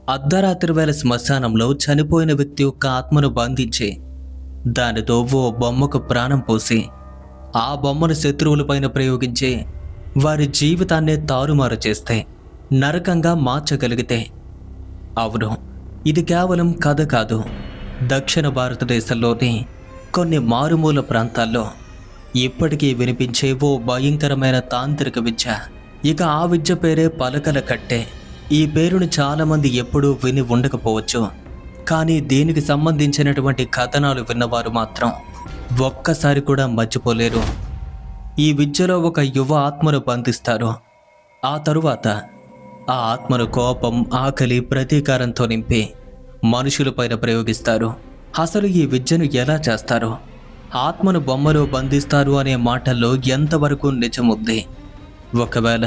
అర్ధరాత్రి వేళ శ్మశానంలో చనిపోయిన వ్యక్తి యొక్క ఆత్మను బంధించి దానితో ఓ బొమ్మకు ప్రాణం పోసి ఆ బొమ్మను శత్రువులపైన ప్రయోగించి వారి జీవితాన్నే తారుమారు చేస్తే నరకంగా మార్చగలిగితే, అవును, ఇది కేవలం కథ కాదు. దక్షిణ భారతదేశంలోని కొన్ని మారుమూల ప్రాంతాల్లో ఇప్పటికీ వినిపించే ఓ భయంకరమైన తాంత్రిక విద్య. ఇక ఆ విద్య పేరే పలకల కట్టె. ఈ పేరును చాలామంది ఎప్పుడూ విని ఉండకపోవచ్చు, కానీ దీనికి సంబంధించినటువంటి కథనాలు విన్నవారు మాత్రం ఒక్కసారి కూడా మర్చిపోలేరు. ఈ విద్యలో ఒక యువ ఆత్మను బంధిస్తారు. ఆ తరువాత ఆ ఆత్మను కోపం, ఆకలి, ప్రతీకారంతో నింపి మనుషులపైన ప్రయోగిస్తారు. అసలు ఈ విద్యను ఎలా చేస్తారు? ఆత్మను బొమ్మలో బంధిస్తారు అనే మాటల్లో ఎంతవరకు నిజముంది? ఒకవేళ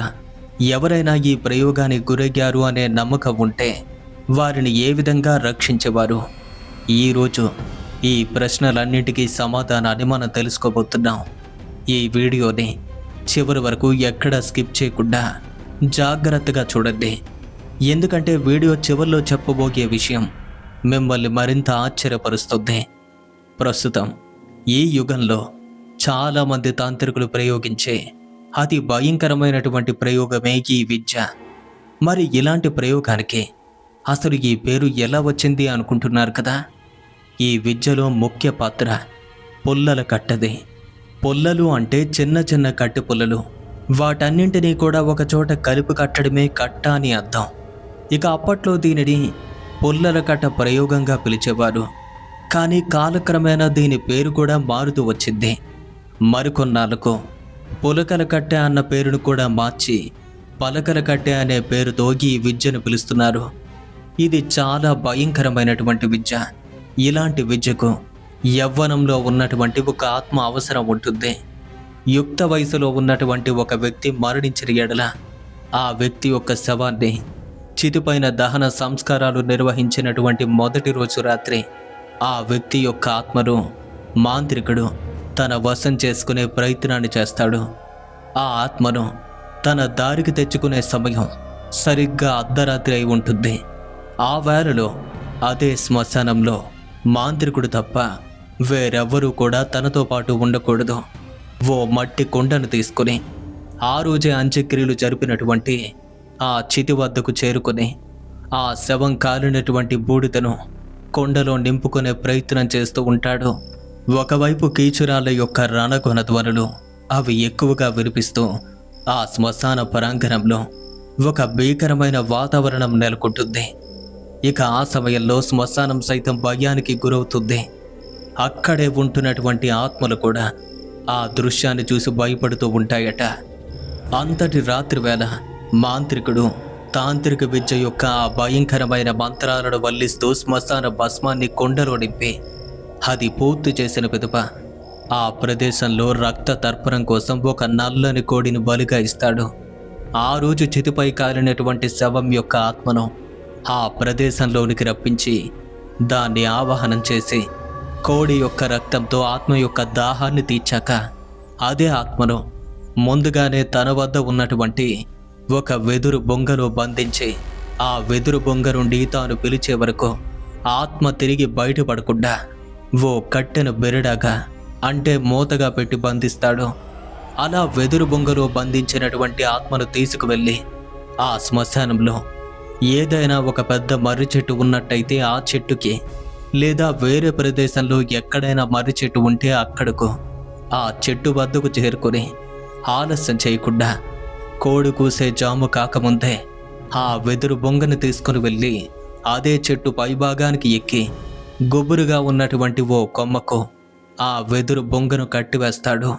ఎవరైనా ఈ ప్రయోగానికి గురయ్యారు అనే నమ్మకం ఉంటే వారిని ఏ విధంగా రక్షించేవారు? ఈరోజు ఈ ప్రశ్నలన్నింటికీ సమాధానాన్ని మనం తెలుసుకోబోతున్నాం. ఈ వీడియోని చివరి వరకు ఎక్కడా స్కిప్ చేయకుండా జాగ్రత్తగా చూడండి. ఎందుకంటే వీడియో చివరిలో చెప్పబోయే విషయం మిమ్మల్ని మరింత ఆశ్చర్యపరుస్తుంది. ప్రస్తుతం ఈ యుగంలో చాలామంది తాంత్రికులు ప్రయోగించే అతి భయంకరమైనటువంటి ప్రయోగమే ఈ విద్య. మరి ఇలాంటి ప్రయోగానికి అసలు ఈ పేరు ఎలా వచ్చింది అనుకుంటున్నారు కదా? ఈ విద్యలో ముఖ్య పాత్ర పుల్లల కట్టది. పుల్లలు అంటే చిన్న చిన్న కట్టె పుల్లలు. వాటన్నింటినీ కూడా ఒక చోట కలిపి కట్టడమే కట్ట అని అర్థం. ఇక అప్పట్లో దీనిని పుల్లల కట్ట ప్రయోగంగా పిలిచేవారు. కానీ కాలక్రమేణా దీని పేరు కూడా మారుతూ వచ్చింది. మరికొన్నాళ్లకు పులకల కట్టె అన్న పేరును కూడా మార్చి పలకల కట్టె అనే పేరుతో ఈ విద్యను పిలుస్తున్నారు. ఇది చాలా భయంకరమైనటువంటి విద్య. ఇలాంటి విద్యకు యవ్వనంలో ఉన్నటువంటి ఒక ఆత్మ అవసరం ఉంటుంది. యుక్త వయసులో ఉన్నటువంటి ఒక వ్యక్తి మరణించిన ఎడల ఆ వ్యక్తి యొక్క శవాన్ని చితిపైన దహన సంస్కారాలు నిర్వహించినటువంటి మొదటి రోజు రాత్రి ఆ వ్యక్తి యొక్క ఆత్మను మాంత్రికుడు తన వశం చేసుకునే ప్రయత్నాన్ని చేస్తాడు. ఆ ఆత్మను తన దారికి తెచ్చుకునే సమయం సరిగ్గా అర్ధరాత్రి అయి ఉంటుంది. ఆ వేళలో అదే శ్మశానంలో మాంత్రికుడు తప్ప వేరెవ్వరూ కూడా తనతో పాటు ఉండకూడదు. ఓ మట్టి కొండను తీసుకుని ఆ రోజే అంత్యక్రియలు జరిపినటువంటి ఆ చితి వద్దకు చేరుకుని ఆ శవం కాలినటువంటి బూడిదను కొండలో నింపుకునే ప్రయత్నం చేస్తూ ఉంటాడు. ఒకవైపు కీచురాళ్ళ యొక్క రణగొన ధ్వనులు అవి ఎక్కువగా వినిపిస్తూ ఆ శ్మశాన ప్రాంగణంలో ఒక భీకరమైన వాతావరణం నెలకొంటుంది. ఇక ఆ సమయంలో శ్మశానం సైతం భయానికి గురవుతుంది. అక్కడే ఉంటున్నటువంటి ఆత్మలు కూడా ఆ దృశ్యాన్ని చూసి భయపడుతూ ఉంటాయట. అంతటి రాత్రి వేళ మాంత్రికుడు తాంత్రిక విద్య యొక్క ఆ భయంకరమైన మంత్రాలను వల్లిస్తూ శ్మశాన భస్మాన్ని కొండలో నింపి అది పూర్తి చేసిన పిదప ఆ ప్రదేశంలో రక్త తర్పణం కోసం ఒక నల్లని కోడిని బలిగా ఇస్తాడు. ఆ రోజు చితిపై కాలినటువంటి శవం యొక్క ఆత్మను ఆ ప్రదేశంలోనికి రప్పించి దాన్ని ఆవాహనం చేసి కోడి యొక్క రక్తంతో ఆత్మ యొక్క దాహాన్ని తీర్చాక అదే ఆత్మను ముందుగానే తన వద్ద ఉన్నటువంటి ఒక వెదురు బొంగలో బంధించి ఆ వెదురు బొంగ నుండి తాను పిలిచే వరకు ఆత్మ తిరిగి బయటపడకుండా ఓ కట్టెను బెరడాగా అంటే మూతగా పెట్టి బంధిస్తాడు. అలా వెదురు బొంగలో బంధించినటువంటి ఆత్మను తీసుకువెళ్ళి ఆ శ్మశానంలో ఏదైనా ఒక పెద్ద మర్రి చెట్టు ఉన్నట్టయితే ఆ చెట్టుకి, లేదా వేరే ప్రదేశంలో ఎక్కడైనా మర్రి చెట్టు ఉంటే అక్కడకు ఆ చెట్టు వద్దకు చేరుకొని ఆలస్యం చేయకుండా కోడి కూసే జాము కాకముందే ఆ వెదురు బొంగను తీసుకుని వెళ్ళి అదే చెట్టు పైభాగానికి ఎక్కి గుబురుగా ఉన్నటువంటి ఓ కొమ్మకు ఆ వెదురు బొంగను కట్టివేస్తాడు.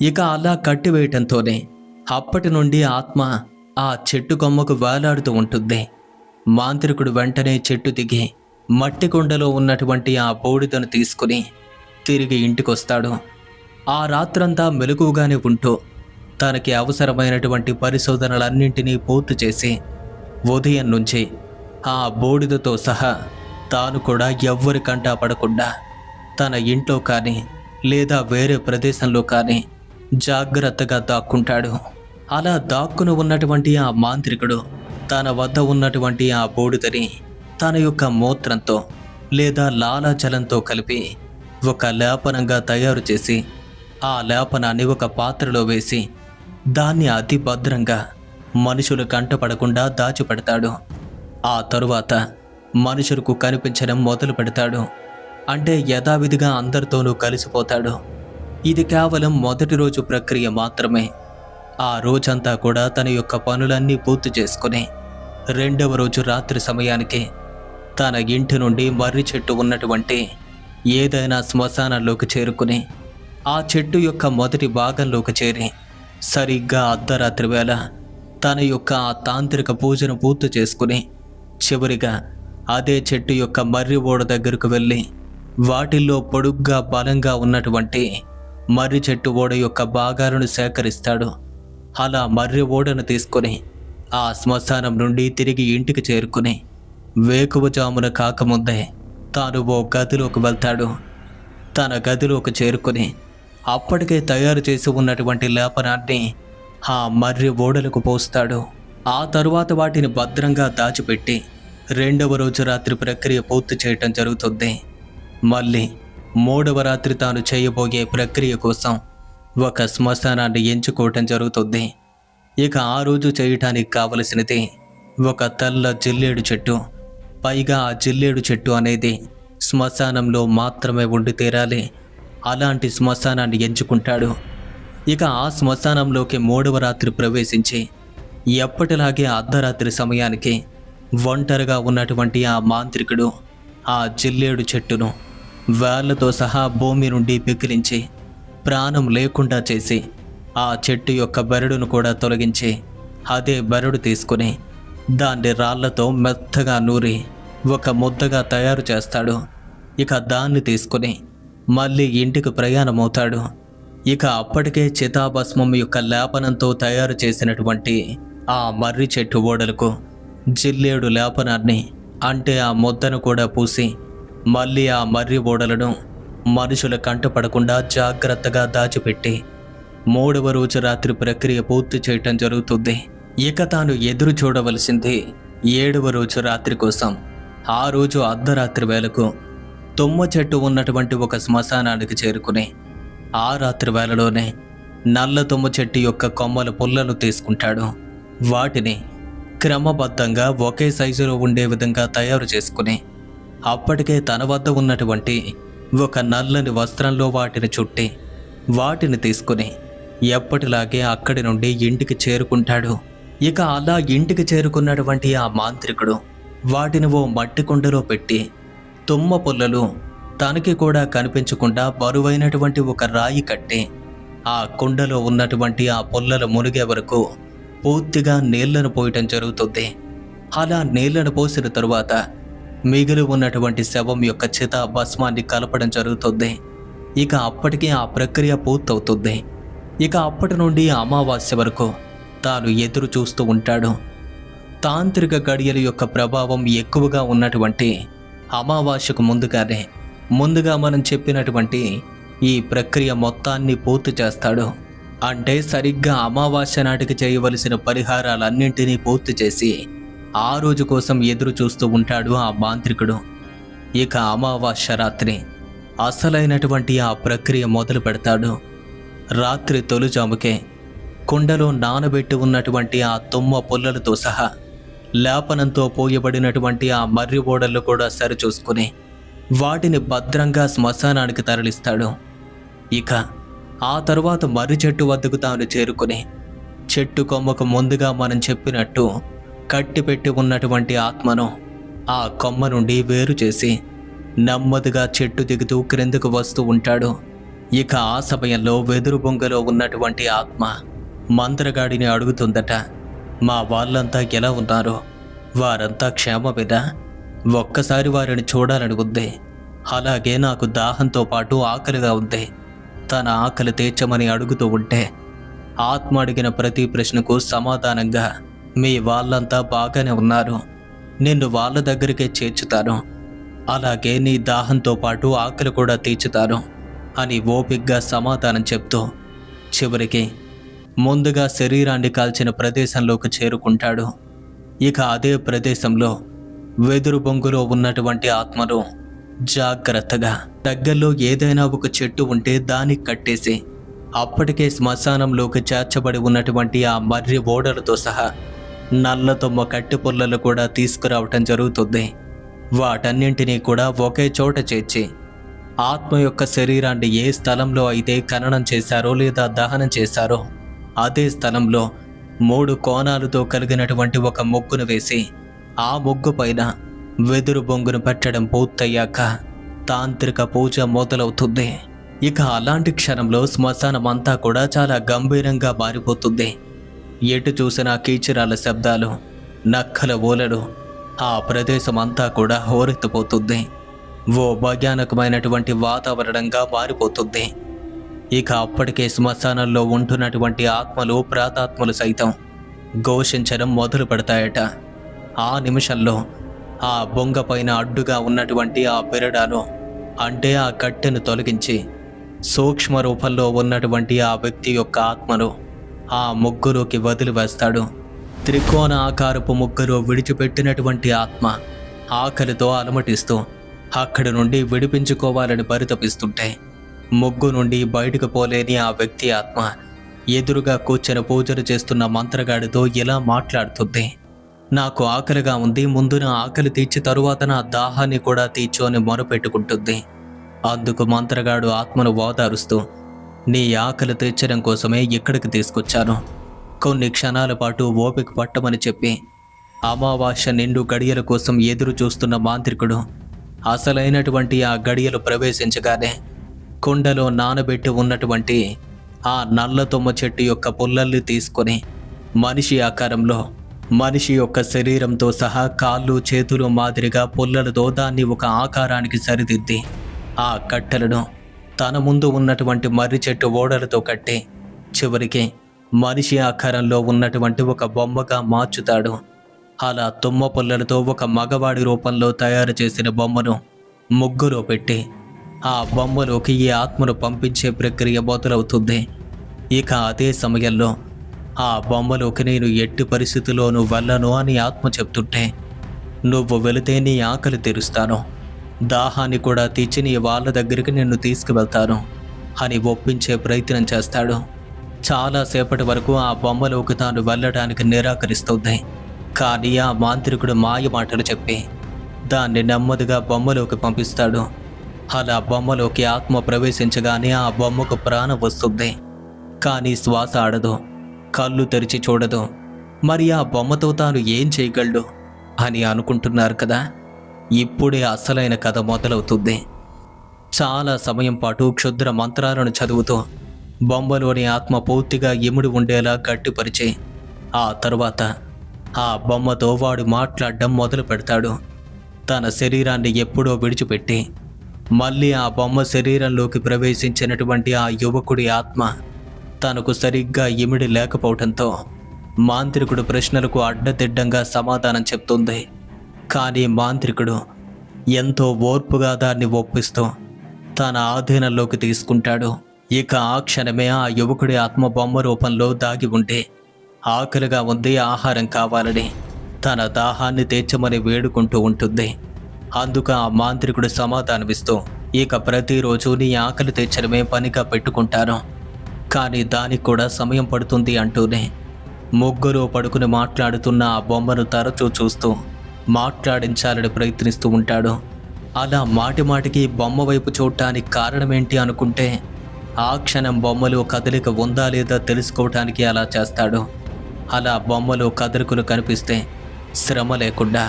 ఇక అలా కట్టివేయటంతోనే అప్పటి నుండి ఆత్మ ఆ చెట్టు కొమ్మకు వేలాడుతూ ఉంటుంది. మాంత్రికుడు వెంటనే చెట్టు దిగి మట్టి కొండలో ఉన్నటువంటి ఆ బూడిదను తీసుకుని తిరిగి ఇంటికొస్తాడు. ఆ రాత్రంతా మెలకుగానే ఉంటూ తనకి అవసరమైనటువంటి పరిశోధనలన్నింటినీ పూర్తి చేసి ఉదయం నుంచి ఆ బూడిదతో సహా తాను కూడా ఎవ్వరి కంటా పడకుండా తన ఇంట్లో కానీ లేదా వేరే ప్రదేశంలో కానీ జాగ్రత్తగా దాక్కుంటాడు. అలా దాక్కుని ఉన్నటువంటి ఆ మాంత్రికుడు తన వద్ద ఉన్నటువంటి ఆ బూడిదని తన యొక్క మూత్రంతో లేదా లాలాజలంతో కలిపి ఒక లేపనంగా తయారు చేసి ఆ లేపనాన్ని ఒక పాత్రలో వేసి దాన్ని అతి భద్రంగా మనుషులు కంటపడకుండా దాచిపెడతాడు. ఆ తరువాత మనుషులకు కనిపించడం మొదలు పెడతాడు. అంటే యథావిధిగా అందరితోనూ కలిసిపోతాడు. ఇది కేవలం మొదటి రోజు ప్రక్రియ మాత్రమే. ఆ రోజంతా కూడా తన యొక్క పనులన్నీ పూర్తి చేసుకుని రెండవ రోజు రాత్రి సమయానికి తన ఇంటి నుండి మర్రి చెట్టు ఉన్నటువంటి ఏదైనా శ్మశానంలోకి చేరుకుని ఆ చెట్టు యొక్క మొదటి భాగంలోకి చేరి సరిగ్గా అర్ధరాత్రి వేళ తన యొక్క ఆ తాంత్రిక పూజను పూర్తి చేసుకుని చివరిగా అదే చెట్టు యొక్క మర్రి ఓడ దగ్గరకు వెళ్ళి వాటిల్లో పొడుగ్గా బలంగా ఉన్నటువంటి మర్రి చెట్టు ఓడ యొక్క భాగాలను సేకరిస్తాడు. అలా మర్రి ఓడను తీసుకొని ఆ శ్మశానం నుండి తిరిగి ఇంటికి చేరుకుని వేకువజామున కాకముందే తాను ఓ గదిలోకి వెళ్తాడు. తన గదిలోకి చేరుకుని అప్పటికే తయారు చేసి ఉన్నటువంటి లేపనాన్ని ఆ మర్రి ఓడలకు పోస్తాడు. ఆ తరువాత వాటిని భద్రంగా దాచిపెట్టి రెండవ రోజు రాత్రి ప్రక్రియ పూర్తి చేయటం జరుగుతుంది. మళ్ళీ మూడవ రాత్రి తాను చేయబోయే ప్రక్రియ కోసం ఒక శ్మశానాన్ని ఎంచుకోవటం జరుగుతుంది. ఇక ఆ రోజు చేయటానికి కావలసినది ఒక తెల్ల జిల్లేడు చెట్టు. పైగా ఆ జిల్లేడు చెట్టు అనేది శ్మశానంలో మాత్రమే ఉండి తీరాలి. అలాంటి శ్మశానాన్ని ఎంచుకుంటాడు. ఇక ఆ శ్మశానంలోకి మూడవ రాత్రి ప్రవేశించి ఎప్పటిలాగే అర్ధరాత్రి సమయానికి ఒంటరిగా ఉన్నటువంటి ఆ మాంత్రికుడు ఆ జిల్లేడు చెట్టును వేళ్లతో సహా భూమి నుండి పికిలించి ప్రాణం లేకుండా చేసి ఆ చెట్టు యొక్క బెరడును కూడా తొలగించి అదే బెరడు తీసుకుని దాన్ని రాళ్లతో మెత్తగా నూరి ఒక ముద్దగా తయారు చేస్తాడు. ఇక దాన్ని తీసుకుని మళ్ళీ ఇంటికి ప్రయాణమవుతాడు. ఇక అప్పటికే చితాభస్మం యొక్క లేపనంతో తయారు చేసినటువంటి ఆ మర్రి చెట్టు ఓడలకు జిల్లేడు లేపనాన్ని అంటే ఆ ముద్దను కూడా పూసి మళ్ళీ ఆ మర్రి ఓడలను మనుషుల కంటపడకుండా జాగ్రత్తగా దాచిపెట్టి మూడవ రోజు రాత్రి ప్రక్రియ పూర్తి చేయటం జరుగుతుంది. ఇక తాను ఎదురు చూడవలసింది ఏడవ రోజు రాత్రి కోసం. ఆ రోజు అర్ధరాత్రి వేళకు తుమ్మ చెట్టు ఉన్నటువంటి ఒక శ్మశానానికి చేరుకుని ఆ రాత్రి వేళలోనే నల్ల తుమ్మ చెట్టు యొక్క కొమ్మల పుల్లలు తీసుకుంటాడు. వాటిని క్రమబద్ధంగా ఒకే సైజులో ఉండే విధంగా తయారు చేసుకుని అప్పటికే తన వద్ద ఉన్నటువంటి ఒక నల్లని వస్త్రంలో వాటిని చుట్టి వాటిని తీసుకుని ఎప్పటిలాగే అక్కడి నుండి ఇంటికి చేరుకుంటాడు. ఇక అలా ఇంటికి చేరుకున్నటువంటి ఆ మాంత్రికుడు వాటిని ఓ మట్టి కుండలో పెట్టి తుమ్మ పుల్లలు తనకి కూడా కనిపించకుండా బరువైనటువంటి ఒక రాయి కట్టి ఆ కుండలో ఉన్నటువంటి ఆ పుల్లలు మునిగే వరకు పూర్తిగా నీళ్లను పోయటం జరుగుతుంది. అలా నీళ్లను పోసిన తరువాత మిగిలి ఉన్నటువంటి శవం యొక్క చిత భస్మాన్ని కలపడం జరుగుతుంది. ఇక అప్పటికి ఆ ప్రక్రియ పూర్తవుతుంది. ఇక అప్పటి నుండి అమావాస్య వరకు తాను ఎదురు చూస్తూ ఉంటాడు. తాంత్రిక గడియల యొక్క ప్రభావం ఎక్కువగా ఉన్నటువంటి అమావాస్యకు ముందుగా మనం చెప్పినటువంటి ఈ ప్రక్రియ మొత్తాన్ని పూర్తి చేస్తాడు. అంటే సరిగ్గా అమావాస్య నాటికి చేయవలసిన పరిహారాలన్నింటినీ పూర్తి చేసి ఆ రోజు కోసం ఎదురు చూస్తూ ఉంటాడు ఆ మాంత్రికుడు. ఇక అమావాస్య రాత్రి అసలైనటువంటి ఆ ప్రక్రియ మొదలు పెడతాడు. రాత్రి తొలిజాముకే కుండలో నానబెట్టి ఉన్నటువంటి ఆ తుమ్మ పుల్లలతో సహా లేపనంతో పోయబడినటువంటి ఆ మర్రి ఓడలు కూడా సరిచూసుకుని వాటిని భద్రంగా శ్మశానానికి తరలిస్తాడు. ఇక ఆ తరువాత మర్రి చెట్టు వద్దకు తాను చేరుకుని చెట్టు కొమ్మకు ముందుగా మనం చెప్పినట్టు కట్టిపెట్టి ఉన్నటువంటి ఆత్మను ఆ కొమ్మ నుండి వేరు చేసి నెమ్మదిగా చెట్టు దిగుతూ క్రిందకు వస్తూ ఉంటాడు. ఇక ఆ సమయంలో వెదురు బొంగలో ఉన్నటువంటి ఆత్మ మంత్రగాడిని అడుగుతుందట, మా వాళ్ళంతా ఎలా ఉన్నారో, వారంతా క్షేమమేనా? ఒక్కసారి వారిని చూడాలని ఉంది. అలాగే నాకు దాహంతో పాటు ఆకలిగా ఉంది. తన ఆకలి తీర్చమని అడుగుతూ ఉంటే ఆత్మ అడిగిన ప్రతి ప్రశ్నకు సమాధానంగా మీ వాళ్ళంతా బాగానే ఉన్నారు, నిన్ను వాళ్ళ దగ్గరికే చేర్చుతాను, అలాగే నీ దాహంతో పాటు ఆకలి కూడా తీర్చుతాను అని ఓపిగ్గా సమాధానం చెప్తూ చివరికి ముందుగా శరీరాన్ని కాల్చిన ప్రదేశంలోకి చేరుకుంటాడు. ఇక అదే ప్రదేశంలో వెదురు బొంగులో ఉన్నటువంటి ఆత్మను జాగ్రత్తగా దగ్గరలో ఏదైనా ఒక చెట్టు ఉంటే దానికి కట్టేసి అప్పటికే శ్మశానంలోకి చేర్చబడి ఉన్నటువంటి ఆ మర్రి ఓడలతో సహా నల్లతొమ్మ కట్టె పుల్లలు కూడా తీసుకురావటం జరుగుతుంది. వాటన్నింటినీ కూడా ఒకే చోట చేర్చి ఆత్మ యొక్క శరీరాన్ని ఏ స్థలంలో అయితే ఖననం చేశారో లేదా దహనం చేశారో అదే స్థలంలో 3 కోణాలతో కలిగినటువంటి ఒక ముగ్గును వేసి ఆ ముగ్గు పైన వెదురు బొంగును పెట్టడం పూర్తయ్యాక తాంత్రిక పూజ మొదలవుతుంది. ఇక అలాంటి క్షణంలో శ్మశానం అంతా కూడా చాలా గంభీరంగా మారిపోతుంది. ఎటు చూసినా కీచురాల శబ్దాలు, నక్కల ఓలలు, ఆ ప్రదేశం అంతా కూడా హోరెత్తిపోతుంది. ఓ భయానకమైనటువంటి వాతావరణంగా మారిపోతుంది. ఇక అప్పటికే శ్మశానంలో ఉంటున్నటువంటి ఆత్మలు, ప్రాతాత్మలు సైతం ఘోషించడం మొదలు పెడతాయట. ఆ నిమిషంలో ఆ బొంగ పైన అడ్డుగా ఉన్నటువంటి ఆ పెరడాను అంటే ఆ కట్టెను తొలగించి సూక్ష్మ రూపంలో ఉన్నటువంటి ఆ వ్యక్తి యొక్క ఆత్మను ఆ ముగ్గులోకి వదిలివేస్తాడు. త్రికోణ ఆకారపు ముగ్గులో విడిచిపెట్టినటువంటి ఆత్మ ఆకలితో అలమటిస్తూ అక్కడి నుండి విడిపించుకోవాలని పరితపిస్తుంటే ముగ్గు నుండి బయటకు పోలేని ఆ వ్యక్తి ఆత్మ ఎదురుగా కూర్చొని పూజలు చేస్తున్న మంత్రగాడితో ఇలా మాట్లాడుతుంది. నాకు ఆకలిగా ఉంది, ముందు నా ఆకలి తీర్చి తరువాత నా దాహాన్ని కూడా తీర్చు అని మొరపెట్టుకుంటుంది. అందుకు మంత్రగాడు ఆత్మను ఓదారుస్తూ, నీ ఆకలి తీర్చడం కోసమే ఇక్కడికి తీసుకొచ్చాను, కొన్ని క్షణాల పాటు ఓపిక పట్టమని చెప్పి అమావాస్య నిండు గడియల కోసం ఎదురు చూస్తున్న మాంత్రికుడు అసలైనటువంటి ఆ గడియలు ప్రవేశించగానే కుండలో నానబెట్టి ఉన్నటువంటి ఆ నల్లతొమ్మ చెట్టు యొక్క పుల్లల్ని తీసుకొని మనిషి ఆకారంలో మనిషి యొక్క శరీరంతో సహా కాళ్ళు, చేతులు మాదిరిగా పుల్లలతో దాన్ని ఒక ఆకారానికి సరిదిద్ది ఆ కట్టెలను తన ముందు ఉన్నటువంటి మర్రి చెట్టు ఓడలతో కట్టి చివరికి మనిషి ఆకారంలో ఉన్నటువంటి ఒక బొమ్మగా మార్చుతాడు. అలా తుమ్మ పుల్లలతో ఒక మగవాడి రూపంలో తయారు చేసిన బొమ్మను ముగ్గులో పెట్టి ఆ బొమ్మలోకి ఈ ఆత్మను పంపించే ప్రక్రియ మొదలవుతుంది. ఇక అదే సమయంలో ఆ బొమ్మలోకి నేను ఎట్టి పరిస్థితుల్లోనూ వెళ్ళను అని ఆత్మ చెప్తుంటే, నువ్వు వెళితే నీ ఆకలి తీరుస్తాను, దాహాన్ని కూడా తీర్చి నీ వాళ్ళ దగ్గరికి నిన్ను తీసుకువెళ్తాను అని ఒప్పించే ప్రయత్నం చేస్తాడు. చాలాసేపటి వరకు ఆ బొమ్మలోకి తాను వెళ్ళడానికి నిరాకరిస్తుంది. కానీ ఆ మాంత్రికుడు మాయ మాటలు చెప్పి దాన్ని నెమ్మదిగా బొమ్మలోకి పంపిస్తాడు. అలా బొమ్మలోకి ఆత్మ ప్రవేశించగానే ఆ బొమ్మకు ప్రాణం వస్తుంది. కానీ శ్వాస ఆడదు, కళ్ళు తెరిచి చూడదు. మరి ఆ బొమ్మతో తాను ఏం చేయగలడు అని అనుకుంటున్నారు కదా, ఇప్పుడే అసలైన కథ మొదలవుతుంది. చాలా సమయం పాటు క్షుద్ర మంత్రాలను చదువుతూ బొమ్మలోని ఆత్మ పూర్తిగా ఇముడి ఉండేలా గట్టిపరిచి ఆ తరువాత ఆ బొమ్మతో వాడు మాట్లాడడం మొదలు పెడతాడు. తన శరీరాన్ని ఎప్పుడో విడిచిపెట్టి మళ్ళీ ఆ బొమ్మ శరీరంలోకి ప్రవేశించినటువంటి ఆ యువకుడి ఆత్మ తనకు సరిగ్గా ఇమిడి లేకపోవడంతో మాంత్రికుడు ప్రశ్నలకు అడ్డదిడ్డంగా సమాధానం చెప్తుంది. కానీ మాంత్రికుడు ఎంతో ఓర్పుగా దాన్ని ఒప్పిస్తూ తన ఆధీనంలోకి తీసుకుంటాడు. ఇక ఆ క్షణమే ఆ యువకుడి ఆత్మ బొమ్మ రూపంలో దాగి ఉంటే ఆకలిగా ఉంది, ఆహారం కావాలని తన దాహాన్ని తీర్చమని వేడుకుంటూ ఉంటుంది. అందుకు ఆ మాంత్రికుడు సమాధానమిస్తూ, ఇక ప్రతిరోజు నీ ఆకలి తీర్చడమే పనిగా పెట్టుకుంటాను, కానీ దానికి కూడా సమయం పడుతుంది అంటూనే ముగ్గురు పడుకుని మాట్లాడుతున్న ఆ బొమ్మను తరచూ చూస్తూ మాట్లాడించాలని ప్రయత్నిస్తూ ఉంటాడు. అలా మాటిమాటికి బొమ్మ వైపు చూడటానికి కారణమేంటి అనుకుంటే ఆ క్షణం బొమ్మలో కదలిక ఉందా లేదా తెలుసుకోవటానికి అలా చేస్తాడు. అలా బొమ్మలో కదలికలు కనిపిస్తే శ్రమ లేకుండా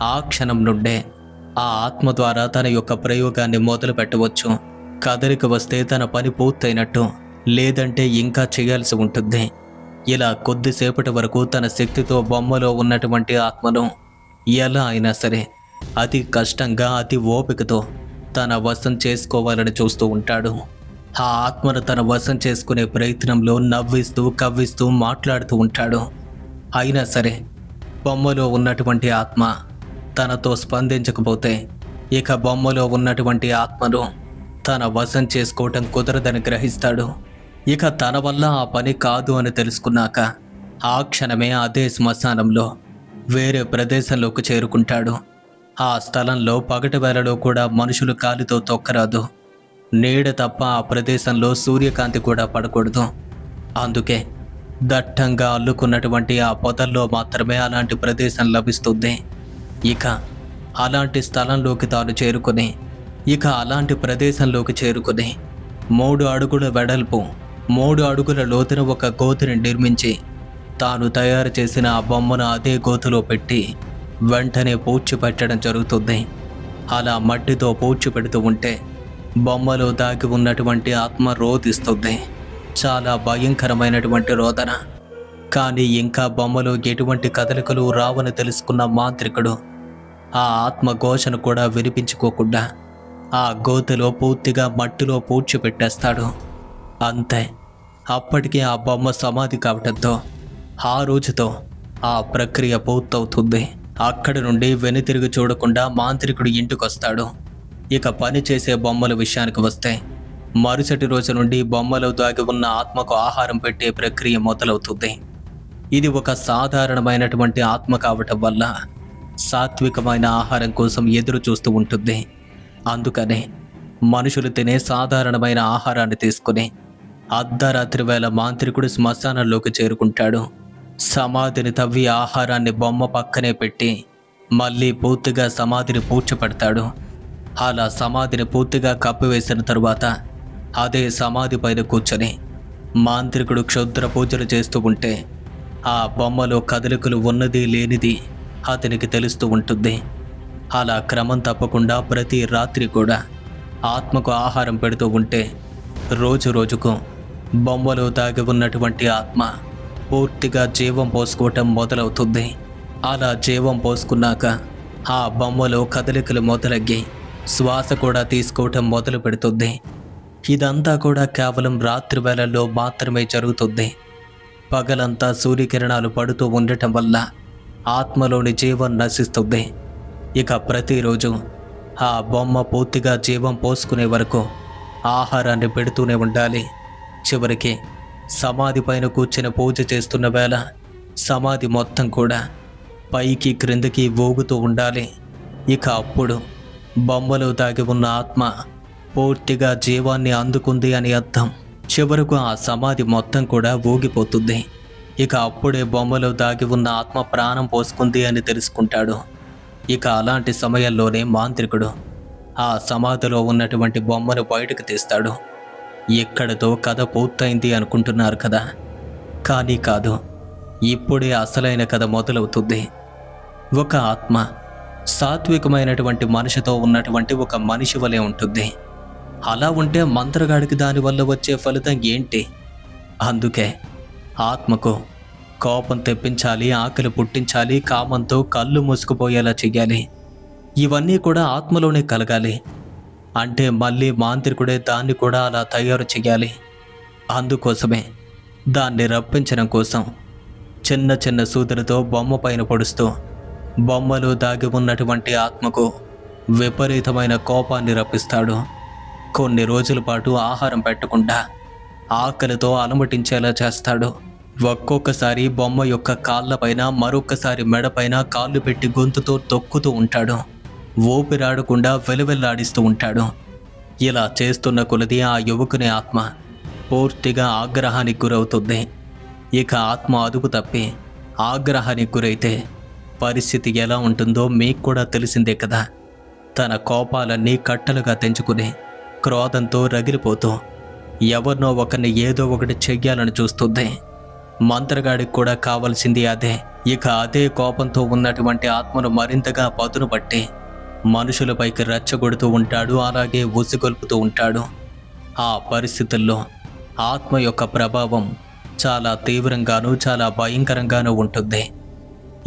ఆ క్షణం నుండే ఆ ఆత్మ ద్వారా తన యొక్క ప్రయోగాన్ని మొదలు పెట్టవచ్చు. కదలిక వస్తే తన పని పూర్తయినట్టు, లేదంటే ఇంకా చేయాల్సి ఉంటుంది. ఇలా కొద్దిసేపటి వరకు తన శక్తితో బొమ్మలో ఉన్నటువంటి ఆత్మను ఎలా అయినా సరే అతి కష్టంగా, అతి ఓపికతో తన వశం చేసుకోవాలని చూస్తూ ఉంటాడు. ఆ ఆత్మను తన వశం చేసుకునే ప్రయత్నంలో నవ్విస్తూ, కవ్విస్తూ మాట్లాడుతూ ఉంటాడు. అయినా సరే బొమ్మలో ఉన్నటువంటి ఆత్మ తనతో స్పందించకపోతే ఇక బొమ్మలో ఉన్నటువంటి ఆత్మను తన వశం చేసుకోవటం కుదరదని గ్రహిస్తాడు. ఇక తన వల్ల ఆ పని కాదు అని తెలుసుకున్నాక ఆ క్షణమే అదే శ్మశానంలో వేరే ప్రదేశంలోకి చేరుకుంటాడు. ఆ స్థలంలో పగటి వేళలో కూడా మనుషులు కాలితో తొక్కరాదు. నీడ తప్ప ఆ ప్రదేశంలో సూర్యకాంతి కూడా పడకూడదు. అందుకే దట్టంగా అల్లుకున్నటువంటి ఆ పొదల్లో మాత్రమే అలాంటి ప్రదేశం లభిస్తుంది. ఇక అలాంటి స్థలంలోకి తాను చేరుకుని అలాంటి ప్రదేశంలోకి చేరుకుని 3 అడుగుల వెడల్పు 3 అడుగుల లోతున ఒక గోతిని నిర్మించి తాను తయారు చేసిన ఆ బొమ్మను అదే గోతులో పెట్టి వెంటనే పూడ్చిపెట్టడం జరుగుతుంది. అలా మట్టితో పూడ్చిపెడుతూ ఉంటే బొమ్మలో దాగి ఉన్నటువంటి ఆత్మ రోదిస్తుంది. చాలా భయంకరమైనటువంటి రోదన. కానీ ఇంకా బొమ్మలో ఎటువంటి కదలికలు రావని తెలుసుకున్న మాంత్రికుడు ఆ ఆత్మ ఘోషను కూడా వినిపించుకోకుండా ఆ గోతిలో పూర్తిగా మట్టిలో పూడ్చిపెట్టేస్తాడు. అంతే. అప్పటికి ఆ బొమ్మ సమాధి కావడంతో ఆ రోజుతో ఆ ప్రక్రియ పూర్తవుతుంది. అక్కడి నుండి వెనుతిరిగి చూడకుండా మాంత్రికుడు ఇంటికొస్తాడు. ఇక పని చేసే బొమ్మల విషయానికి వస్తే మరుసటి రోజు నుండి బొమ్మలో దాగి ఉన్న ఆత్మకు ఆహారం పెట్టే ప్రక్రియ మొదలవుతుంది. ఇది ఒక సాధారణమైనటువంటి ఆత్మ కావటం వల్ల సాత్వికమైన ఆహారం కోసం ఎదురు చూస్తూ ఉంటుంది. అందుకనే మనుషులు తినే సాధారణమైన ఆహారాన్ని తీసుకుని అర్ధరాత్రి వేళ మాంత్రికుడు శ్మశానంలోకి చేరుకుంటాడు. సమాధిని తవ్వి ఆహారాన్ని బొమ్మ పక్కనే పెట్టి మళ్ళీ పూర్తిగా సమాధిని పూడ్చిపెడతాడు. అలా సమాధిని పూర్తిగా కప్పివేసిన తరువాత అదే సమాధి పైన కూర్చొని మాంత్రికుడు క్షుద్ర పూజలు చేస్తూ ఉంటే ఆ బొమ్మలో కదలికలు ఉన్నది లేనిది అతనికి తెలుస్తూ ఉంటుంది. అలా క్రమం తప్పకుండా ప్రతి రాత్రి కూడా ఆత్మకు ఆహారం పెడుతూ ఉంటే రోజు రోజుకు బొమ్మలో దాగి ఉన్నటువంటి ఆత్మ పూర్తిగా జీవం పోసుకోవటం మొదలవుతుంది. అలా జీవం పోసుకున్నాక ఆ బొమ్మలో కదలికలు మొదలయ్యి శ్వాస కూడా తీసుకోవటం మొదలు పెడుతుంది. ఇదంతా కూడా కేవలం రాత్రి వేళల్లో మాత్రమే జరుగుతుంది. పగలంతా సూర్యకిరణాలు పడుతూ ఉండటం వల్ల ఆత్మలోని జీవం నశిస్తుంది. ఇక ప్రతిరోజు ఆ బొమ్మ పూర్తిగా జీవం పోసుకునే వరకు ఆహారాన్ని పెడుతూనే ఉండాలి. చివరికి సమాధి పైన కూర్చుని పూజ చేస్తున్న వేళ సమాధి మొత్తం కూడా పైకి క్రిందకి ఊగుతూ ఉండాలి. ఇక అప్పుడు బొమ్మలో దాగి ఉన్న ఆత్మ పూర్తిగా జీవాన్ని అందుకుంది అని అర్థం. చివరకు ఆ సమాధి మొత్తం కూడా ఊగిపోతుంది. ఇక అప్పుడే బొమ్మలో దాగి ఉన్న ఆత్మ ప్రాణం పోసుకుంది అని తెలుసుకుంటాడు. ఇక అలాంటి సమయంలోనే మాంత్రికుడు ఆ సమాధిలో ఉన్నటువంటి బొమ్మను బయటకు తీస్తాడు. ఇక్కడితో కథ పూర్తయింది అనుకుంటున్నారు కదా, కానీ కాదు. ఇప్పుడే అసలైన కథ మొదలవుతుంది. ఒక ఆత్మ సాత్వికమైనటువంటి మనిషితో ఉన్నటువంటి ఒక మనిషి వలె ఉంటుంది. అలా ఉంటే మంత్రగాడికి దానివల్ల వచ్చే ఫలితం ఏంటి? అందుకే ఆత్మకు కోపం తెప్పించాలి, ఆకలి పుట్టించాలి, కామంతో కళ్ళు మూసుకుపోయేలా చెయ్యాలి. ఇవన్నీ కూడా ఆత్మలోనే కలగాలి. అంటే మళ్ళీ మాంత్రికుడే దాన్ని కూడా అలా తయారు చెయ్యాలి. అందుకోసమే దాన్ని రప్పించడం కోసం చిన్న చిన్న సూదులతో బొమ్మ పైన పొడుస్తూ బొమ్మలో దాగి ఉన్నటువంటి ఆత్మకు విపరీతమైన కోపాన్ని రప్పిస్తాడు. కొన్ని రోజుల పాటు ఆహారం పెట్టకుండా ఆకలితో అలమటించేలా చేస్తాడు. ఒక్కొక్కసారి బొమ్మ యొక్క కాళ్ళపైన, మరొక్కసారి మెడపైన కాళ్ళు పెట్టి గొంతుతో తొక్కుతూ ఉంటాడు. ఊపిరాడకుండా వెలువెల్లాడిస్తూ ఉంటాడు. ఇలా చేస్తున్న కొలది ఆ యువకుని ఆత్మ పూర్తిగా ఆగ్రహానికి గురవుతుంది. ఇక ఆత్మ అదుపు తప్పి ఆగ్రహానికి గురైతే పరిస్థితి ఎలా ఉంటుందో మీకు కూడా తెలిసిందే కదా. తన కోపాలన్నీ కట్టలుగా తెంచుకుని క్రోధంతో రగిలిపోతూ ఎవరినో ఒకరిని ఏదో ఒకటి చెయ్యాలని చూస్తుంది. మంత్రగాడికి కూడా కావాల్సింది అదే. ఇక అదే కోపంతో ఉన్నటువంటి ఆత్మను మరింతగా పదును పట్టి మనుషులపైకి రెచ్చగొడుతూ ఉంటాడు. అలాగే ఉసిగొల్పుతూ ఉంటాడు. ఆ పరిస్థితుల్లో ఆత్మ యొక్క ప్రభావం చాలా తీవ్రంగానూ చాలా భయంకరంగానూ ఉంటుంది.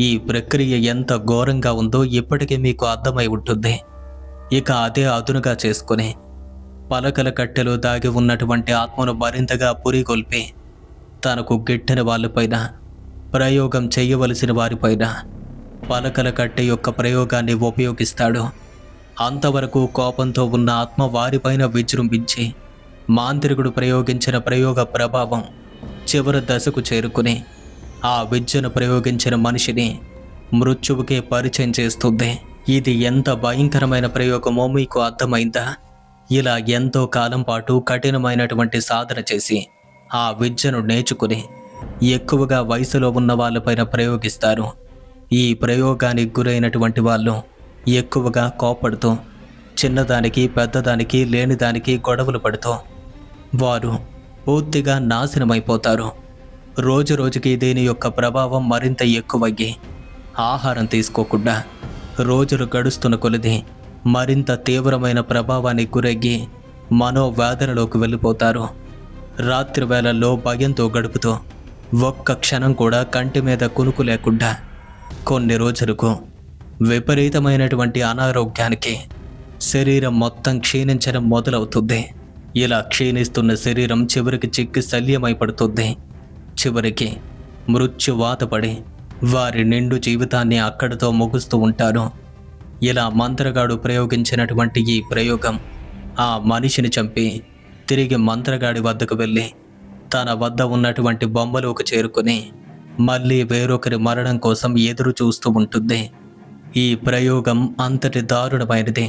ఈ ప్రక్రియ ఎంత ఘోరంగా ఉందో ఇప్పటికే మీకు అర్థమై ఉంటుంది. ఇక అదే అదునుగా చేసుకుని పలకల కట్టెలో దాగి ఉన్నటువంటి ఆత్మను మరింతగా పురిగొల్పి తనకు గిట్టని వాళ్ళపైన, ప్రయోగం చేయవలసిన వారిపైన పలకల కట్టె యొక్క ప్రయోగాన్ని ఉపయోగిస్తాడు. అంతవరకు కోపంతో ఉన్న ఆత్మ వారిపైన విజృంభించి మాంత్రికుడు ప్రయోగించిన ప్రయోగ ప్రభావం చివరి దశకు చేరుకుని ఆ విద్యను ప్రయోగించిన మనిషిని మృత్యువుకే పరిచయం చేస్తుంది. ఇది ఎంత భయంకరమైన ప్రయోగమో మీకు అర్థమైందా? ఇలా ఎంతో కాలం పాటు కఠినమైనటువంటి సాధన చేసి ఆ విద్యను నేర్చుకుని ఎక్కువగా వయసులో ఉన్న వాళ్ళపైన ప్రయోగిస్తారు. ఈ ప్రయోగానికి గురైనటువంటి వాళ్ళు ఎక్కువగా కోపడుతూ, చిన్నదానికి పెద్దదానికి లేనిదానికి గొడవలు పడుతూ వారు పూర్తిగా నాశనమైపోతారు. రోజు రోజుకి దీని యొక్క ప్రభావం మరింత ఎక్కువయ్యి ఆహారం తీసుకోకుండా రోజులు గడుస్తున్న కొలది మరింత తీవ్రమైన ప్రభావానికి గురయ్యి మనోవేదనలోకి వెళ్ళిపోతారు. రాత్రి వేళల్లో భయంతో గడుపుతూ ఒక్క క్షణం కూడా కంటి మీద కునుకు లేకుండా కొన్ని రోజులకు విపరీతమైనటువంటి అనారోగ్యానికి శరీరం మొత్తం క్షీణించడం మొదలవుతుంది. ఇలా క్షీణిస్తున్న శరీరం చివరికి చిక్కి శల్యమైపడుతుంది. చివరికి మృత్యువాతపడి వారి నిండు జీవితాన్ని అక్కడితో ముగుస్తూ ఉంటారు. ఇలా మంత్రగాడు ప్రయోగించినటువంటి ఈ ప్రయోగం ఆ మనిషిని చంపి తిరిగి మంత్రగాడి వద్దకు వెళ్ళి తన వద్ద ఉన్నటువంటి బొమ్మలోకి చేరుకుని మళ్ళీ వేరొకరి మరణం కోసం ఎదురు చూస్తూ ఉంటుంది. ఈ ప్రయోగం అంతటి దారుణమైనది,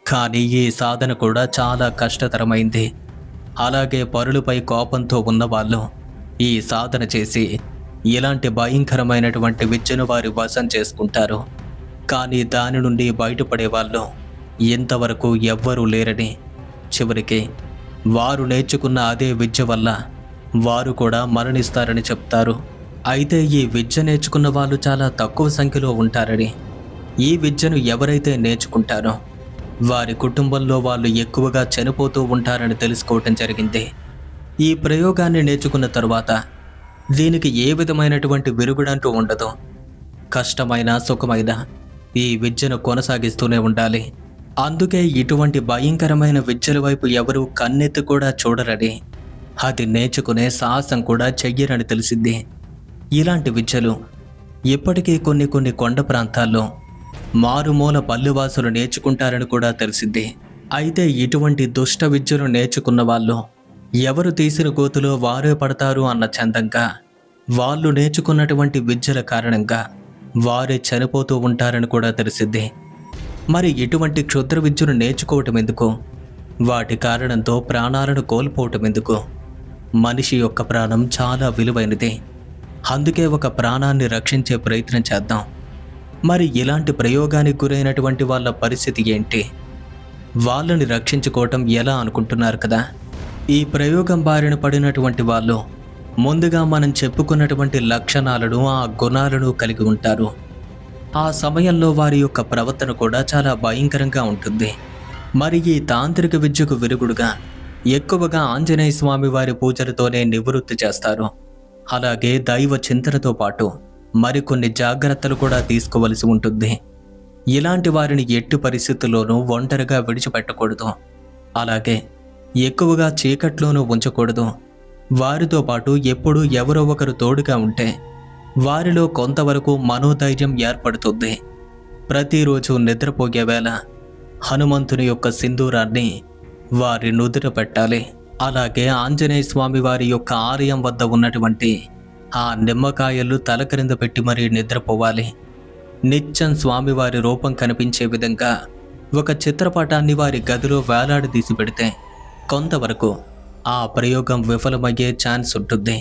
కానీ ఈ సాధన కూడా చాలా కష్టతరమైంది. అలాగే పరులపై కోపంతో ఉన్నవాళ్ళు ఈ సాధన చేసి ఇలాంటి భయంకరమైనటువంటి విద్యను వారి వశం చేసుకుంటారు. కానీ దాని నుండి బయటపడే వాళ్ళు ఇంతవరకు ఎవ్వరూ లేరని, చివరికి వారు నేర్చుకున్న అదే విద్య వల్ల వారు కూడా మరణిస్తారని చెప్తారు. అయితే ఈ విద్య నేర్చుకున్న వాళ్ళు చాలా తక్కువ సంఖ్యలో ఉంటారని, ఈ విద్యను ఎవరైతే నేర్చుకుంటారో వారి కుటుంబంలో వాళ్ళు ఎక్కువగా చనిపోతూ ఉంటారని తెలుసుకోవటం జరిగింది. ఈ ప్రయోగాన్ని నేర్చుకున్న తరువాత దీనికి ఏ విధమైనటువంటి విరుగుడంటూ ఉండదు. కష్టమైన సుఖమైన ఈ విద్యను కొనసాగిస్తూనే ఉండాలి. అందుకే ఇటువంటి భయంకరమైన విద్యల వైపు ఎవరూ కన్నెత్తి కూడా చూడరని, అది నేర్చుకునే సాహసం కూడా చెయ్యరని తెలిసింది. ఇలాంటి విద్యలు ఇప్పటికీ కొన్ని కొండ ప్రాంతాల్లో మారుమూల పల్లెవాసులు నేర్చుకుంటారని కూడా తెలిసింది. అయితే ఇటువంటి దుష్ట విద్యలు నేర్చుకున్న వాళ్ళు ఎవరు తీసిన గోతులో వారే పడతారు అన్న చందంగా వాళ్ళు నేర్చుకున్నటువంటి విద్యల కారణంగా వారే చనిపోతూ ఉంటారని కూడా తెలిసింది. మరి ఇటువంటి క్షుద్ర విద్యను నేర్చుకోవటం ఎందుకు? వాటి కారణంతో ప్రాణాలను కోల్పోవటం ఎందుకు? మనిషి యొక్క ప్రాణం చాలా విలువైనది. అందుకే ఒక ప్రాణాన్ని రక్షించే ప్రయత్నం చేద్దాం. మరి ఇలాంటి ప్రయోగానికి గురైనటువంటి వాళ్ళ పరిస్థితి ఏంటి? వాళ్ళని రక్షించుకోవటం ఎలా అనుకుంటున్నారు కదా? ఈ ప్రయోగం బారిన పడినటువంటి వాళ్ళు ముందుగా మనం చెప్పుకున్నటువంటి లక్షణాలను, ఆ గుణాలను కలిగి ఉంటారు. ఆ సమయంలో వారి యొక్క ప్రవర్తన కూడా చాలా భయంకరంగా ఉంటుంది. మరి ఈ తాంత్రిక విద్యకు విరుగుడుగా ఎక్కువగా ఆంజనేయ స్వామి వారి పూజలతోనే నివృత్తి చేస్తారు. అలాగే దైవ చింతనతో పాటు మరికొన్ని జాగ్రత్తలు కూడా తీసుకోవలసి ఉంటుంది. ఇలాంటి వారిని ఎట్టి పరిస్థితుల్లోనూ ఒంటరిగా విడిచిపెట్టకూడదు. అలాగే ఎక్కువగా చీకట్లోనూ ఉంచకూడదు. వారితో పాటు ఎప్పుడూ ఎవరో ఒకరు తోడుగా ఉంటే వారిలో కొంతవరకు మనోధైర్యం ఏర్పడుతుంది. ప్రతిరోజు నిద్రపోయే వేళ హనుమంతుని యొక్క సింధూరాన్ని వారి నుదుట పెట్టాలి. అలాగే ఆంజనేయ స్వామి వారి యొక్క ఆలయం వద్ద ఉన్నటువంటి ఆ నిమ్మకాయలు తల క్రింద పెట్టి మరీ నిద్రపోవాలి. నిత్యం స్వామివారి రూపం కనిపించే విధంగా ఒక చిత్రపటాన్ని వారి గదిలో వేలాడదీసి పెడితే కొంతవరకు ఆ ప్రయోగం విఫలమయ్యే ఛాన్స్ ఉంటుంది.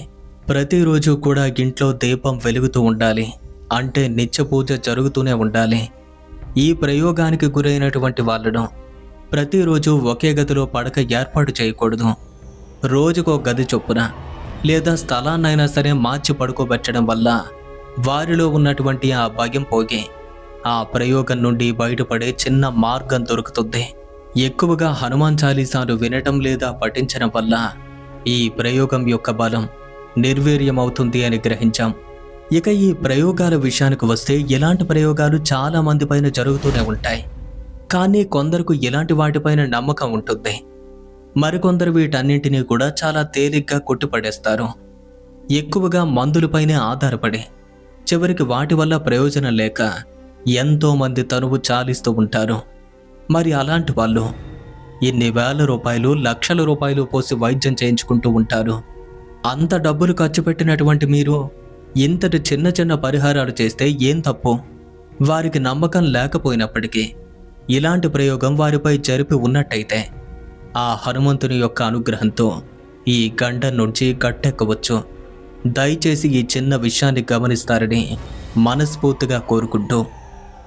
ప్రతిరోజు కూడా ఇంట్లో దీపం వెలుగుతూ ఉండాలి. అంటే నిత్య పూజ జరుగుతూనే ఉండాలి. ఈ ప్రయోగానికి గురైనటువంటి వాళ్ళను ప్రతిరోజు ఒకే గదిలో పడక ఏర్పాటు చేయకూడదు. రోజుకో గది చొప్పున లేదా స్థలాన్నైనా సరే మార్చి పడుకోబెట్టడం వల్ల వారిలో ఉన్నటువంటి ఆ భయం పోగి ఆ ప్రయోగం నుండి బయటపడే చిన్న మార్గం దొరుకుతుంది. ఎక్కువగా హనుమాన్ చాలీసాలు వినటం లేదా పఠించడం వల్ల ఈ ప్రయోగం యొక్క బలం నిర్వీర్యమవుతుంది అని గ్రహించాం. ఇక ఈ ప్రయోగాల విషయానికి వస్తే ఇలాంటి ప్రయోగాలు చాలా మంది పైన జరుగుతూనే ఉంటాయి. కానీ కొందరికి ఇలాంటి వాటిపైన నమ్మకం ఉంటుంది. మరికొందరు వీటన్నింటినీ కూడా చాలా తేలిగ్గా కొట్టిపడేస్తారు. ఎక్కువగా మందులపైనే ఆధారపడి చివరికి వాటి వల్ల ప్రయోజనం లేక ఎంతోమంది తనువు చాలిస్తూ ఉంటారు. మరి అలాంటి వాళ్ళు ఇన్ని వేల రూపాయలు, లక్షల రూపాయలు పోసి వైద్యం చేయించుకుంటూ ఉంటారు. అంత డబ్బులు ఖర్చు పెట్టినటువంటి మీరు ఇంతటి చిన్న చిన్న పరిహారాలు చేస్తే ఏం తప్పు? వారికి నమ్మకం లేకపోయినప్పటికీ ఇలాంటి ప్రయోగం వారిపై జరిపి ఉన్నట్టయితే ఆ హనుమంతుని యొక్క అనుగ్రహంతో ఈ గండం నుంచి గట్టెక్కవచ్చు. దయచేసి ఈ చిన్న విషయాన్ని గమనిస్తారని మనస్ఫూర్తిగా కోరుకుంటూ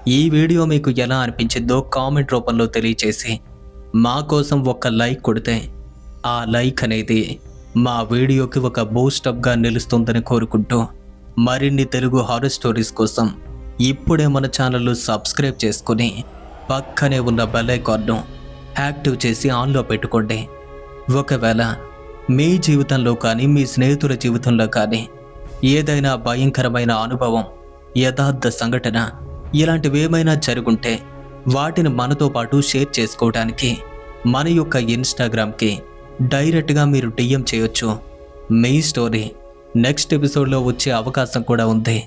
ఈ వీడియో మీకు ఎలా అనిపించిందో కామెంట్ రూపంలో తెలియచేసి మా కోసం ఒక లైక్ కొడితే ఆ లైక్ అనేది మా వీడియోకి ఒక బూస్టప్గా నిలుస్తుందని కోరుకుంటూ మరిన్ని తెలుగు హారర్ స్టోరీస్ కోసం ఇప్పుడే మన ఛానల్ను సబ్స్క్రైబ్ చేసుకుని పక్కనే ఉన్న బెల్ ఐకాన్ను యాక్టివ్ చేసి ఆన్లో పెట్టుకోండి. ఒకవేళ మీ జీవితంలో కానీ మీ స్నేహితుల జీవితంలో కానీ ఏదైనా భయంకరమైన అనుభవం, యథార్థ సంఘటన ఇలాంటివేమైనా జరుగుంటే వాటిని మనతో పాటు షేర్ చేసుకోవడానికి మన యొక్క ఇన్స్టాగ్రామ్కి డైరెక్ట్గా మీరు DM చేయొచ్చు. మీ స్టోరీ నెక్స్ట్ ఎపిసోడ్లో వచ్చే అవకాశం కూడా ఉంది.